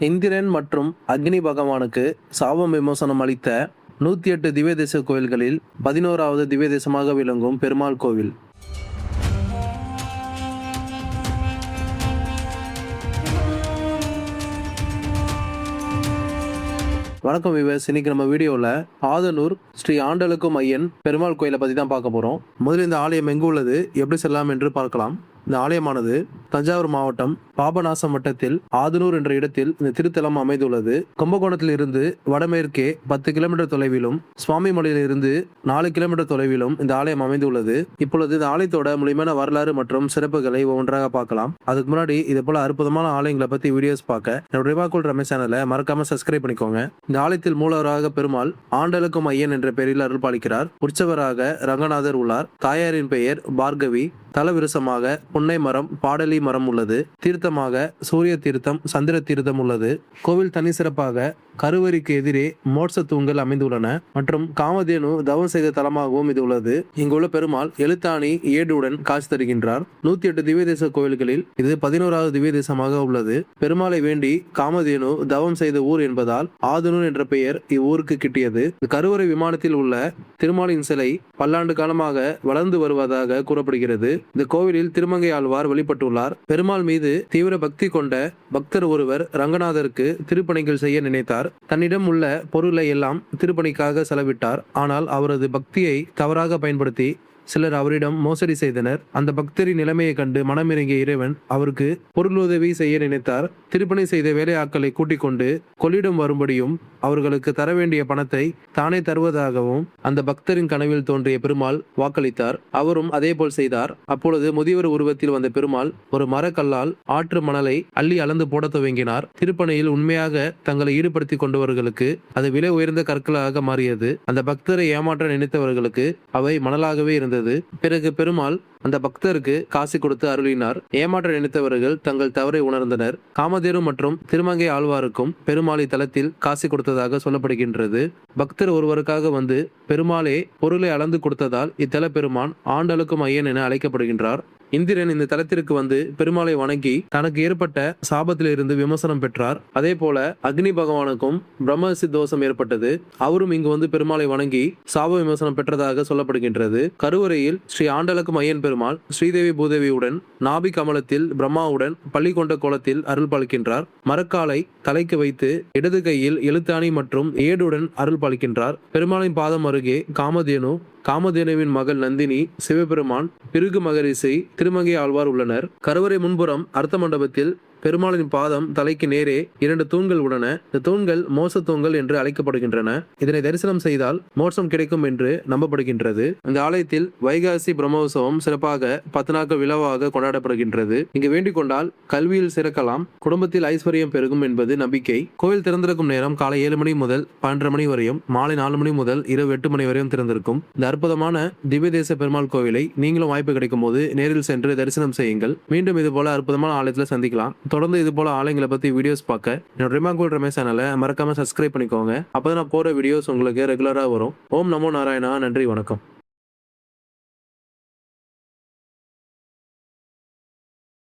இந்திரன் மற்றும் அக்னி பகவானுக்கு சாபம் விமோசனம் அளித்த 108 திவ்ய தேச கோயில்களில் 11வது திவ்ய தேசமாக விளங்கும் பெருமாள் கோவில். வணக்கம் வியூவர்ஸ், இன்னைக்கு நம்ம வீடியோவில் ஆதனூர் ஸ்ரீ ஆண்டலுக்கும் ஐயன் பெருமாள் கோயிலை பற்றி தான் பார்க்க போகிறோம். முதலில் இந்த ஆலயம் எங்கு உள்ளது, எப்படி செல்லலாம் என்று பார்க்கலாம். இந்த ஆலயமானது தஞ்சாவூர் மாவட்டம் பாபநாசம் வட்டத்தில் ஆதனூர் என்ற இடத்தில் இந்த திருத்தலம் அமைந்துள்ளது. கும்பகோணத்தில் இருந்து வடமேற்கே 10 கிலோமீட்டர் தொலைவிலும், சுவாமிமலையில் இருந்து 4 கிலோமீட்டர் தொலைவிலும் இந்த ஆலயம் அமைந்துள்ளது. இப்பொழுது இந்த ஆலயத்தோட முழுமையான வரலாறு மற்றும் சிறப்புகளை ஒவ்வொன்றாக பார்க்கலாம். அதுக்கு முன்னாடி இது போல அற்புதமான ஆலயங்களை பத்தி வீடியோஸ் பார்க்க என்னோட ரிவாக்குள் ரமேஷ் சேனலை மறக்காம சப்ஸ்கிரைப் பண்ணிக்கோங்க. இந்த ஆலயத்தில் மூலவராக பெருமாள் ஆண்டலுக்கும் ஐயன் என்ற பெயரில் அருள் பாலிக்கிறார். உற்சவராக ரங்கநாதர் உள்ளார். தாயாரின் பெயர் பார்கவி. தலவிருசமாக புன்னை மரம், பாடலி மரம் உள்ளது. தீர்த்தமாக சூரிய தீர்த்தம், சந்திர தீர்த்தம் உள்ளது. கோவில் தனி சிறப்பாக கருவறைக்கு எதிரே மோட்ச தூண்கள் அமைந்துள்ளன மற்றும் காமதேனு தவம் செய்த தலமாகவும் இது உள்ளது. இங்குள்ள பெருமாள் எழுத்தாணி ஏடுடன் காட்சி தருகின்றார். 108 திவ்ய தேச கோவில்களில் இது 11வது திவ்ய தேசமாக உள்ளது. பெருமாளை வேண்டி காமதேனு தவம் செய்த ஊர் என்பதால் ஆதனூர் என்ற பெயர் இவ்வூருக்கு கிட்டியது. கருவறை விமானத்தில் உள்ள திருமாலின் சிலை பல்லாண்டு காலமாக வளர்ந்து வருவதாக கூறப்படுகிறது. இந்த கோவிலில் திருமங்கை ஆழ்வார் வெளிப்பட்டுள்ளார். பெருமாள் மீது தீவிர பக்தி கொண்ட பக்தர் ஒருவர் ரங்கநாதருக்கு திருப்பணிகள் செய்ய நினைத்தார். தன்னிடம் உள்ள பொருளை எல்லாம் திருப்பணிக்காக செலவிட்டார். ஆனால் அவரது பக்தியை தவறாக பயன்படுத்தி சிலர் அவரிடம் மோசடி செய்தனர். அந்த பக்தரின் நிலைமையை கண்டு மனமிறங்கிய இறைவன் அவருக்கு பொருளுதவி செய்ய நினைத்தார். திருப்பணி செய்த வேலையாட்களை கூட்டிக் கொண்டு கொள்ளிடம் வரும்படியும் அவர்களுக்கு தர வேண்டிய பணத்தை தானே தருவதாகவும் அந்த பக்தரின் கனவில் தோன்றிய பெருமாள் வாக்களித்தார். அவரும் அதே போல் செய்தார். அப்பொழுது முதியவர் உருவத்தில் வந்த பெருமாள் ஒரு மரக்கல்லால் ஆற்று மணலை அள்ளி அளந்து போட துவங்கினார். திருப்பணியில் உண்மையாக தங்களை ஈடுபடுத்திக் கொண்டவர்களுக்கு அது விலை உயர்ந்த கற்களாக மாறியது. அந்த பக்தரை ஏமாற்ற நினைத்தவர்களுக்கு அவை மணலாகவே இருந்தது. பிறகு பெருமாள் அந்த பக்தருக்கு காசு கொடுத்து அருளினார். ஏமாற்ற நினைத்தவர்கள் தங்கள் தவறை உணர்ந்தனர். காமதேனு மற்றும் திருமங்கை ஆழ்வாருக்கும் பெருமாளை தலத்தில் காசு கொடுத்ததாக சொல்லப்படுகின்றது. பக்தர் ஒருவருக்காக வந்து பெருமாளே பொருளை அளந்து கொடுத்ததால் இத்தல பெருமான் ஆண்டலுக்கும் ஐயன் என அழைக்கப்படுகின்றார். இந்திரன் இந்த தலத்திற்கு வந்து பெருமாளை வணங்கி தனக்கு ஏற்பட்ட சாபத்திலிருந்து விமோசனம் பெற்றார். அதே போல அக்னி பகவானுக்கும் பிரம்மசி தோஷம் ஏற்பட்டது. அவரும் இங்கு வந்து பெருமாளை வணங்கி சாப விமோசனம் பெற்றதாக சொல்லப்படுகின்றது. கருவறையில் ஸ்ரீ ஆண்டலுக்கும் ஐயன் பெருமாள் ஸ்ரீதேவி பூதேவியுடன் நாபி கமலத்தில் பிரம்மாவுடன் பள்ளி கொண்ட கோலத்தில் அருள் பாலிக்கின்றார். மரக்காலை தலைக்கு வைத்து இடது கையில் எழுத்தாணி மற்றும் ஏடுடன் அருள் பாலிக்கின்றார். பெருமாளின் பாதம் அருகே காமதேனு, காமதேனுவின் மகள் நந்தினி, சிவபெருமான், பிருகு மகரிஷி, திருமங்கை ஆழ்வார் உள்ளனர். கருவறை முன்புறம் அர்த்த மண்டபத்தில் பெருமாளின் பாதம் தலைக்கு நேரே 2 தூண்கள் உள்ளன. இந்த தூண்கள் மோச தூண்கள் என்று அழைக்கப்படுகின்றன. இதனை தரிசனம் செய்தால் மோட்சம் கிடைக்கும் என்று நம்பப்படுகின்றது. இந்த ஆலயத்தில் வைகாசி பிரம்மோற்சவம் சிறப்பாக 10 நாட்கள் விழாவாக கொண்டாடப்படுகின்றது. இங்கு வேண்டிக் கொண்டால் கல்வியில் சிறக்கலாம், குடும்பத்தில் ஐஸ்வர்யம் பெருகும் என்பது நம்பிக்கை. கோவில் திறந்திருக்கும் நேரம் காலை 7 மணி முதல் 12 மணி வரையும், மாலை 4 மணி முதல் இரவு 8 மணி வரையும் திறந்திருக்கும். இந்த அற்புதமான திவ்ய தேச பெருமாள் கோவிலை நீங்களும் வாய்ப்பு கிடைக்கும் போது நேரில் சென்று தரிசனம் செய்யுங்கள். மீண்டும் இது போல அற்புதமான ஆலயத்தில் சந்திக்கலாம். தொடர்ந்து இது போல ஆலயங்களை பத்தி வீடியோஸ் பார்க்க என்னோட ரிமாக்குள் ரமேஷ் சேனலை மறக்காம சப்ஸ்கிரைப் பண்ணிக்கோங்க. அப்பதான் நான் போற வீடியோஸ் உங்களுக்கு ரெகுலரா வரும். ஓம் நமோ நாராயணா. நன்றி, வணக்கம்.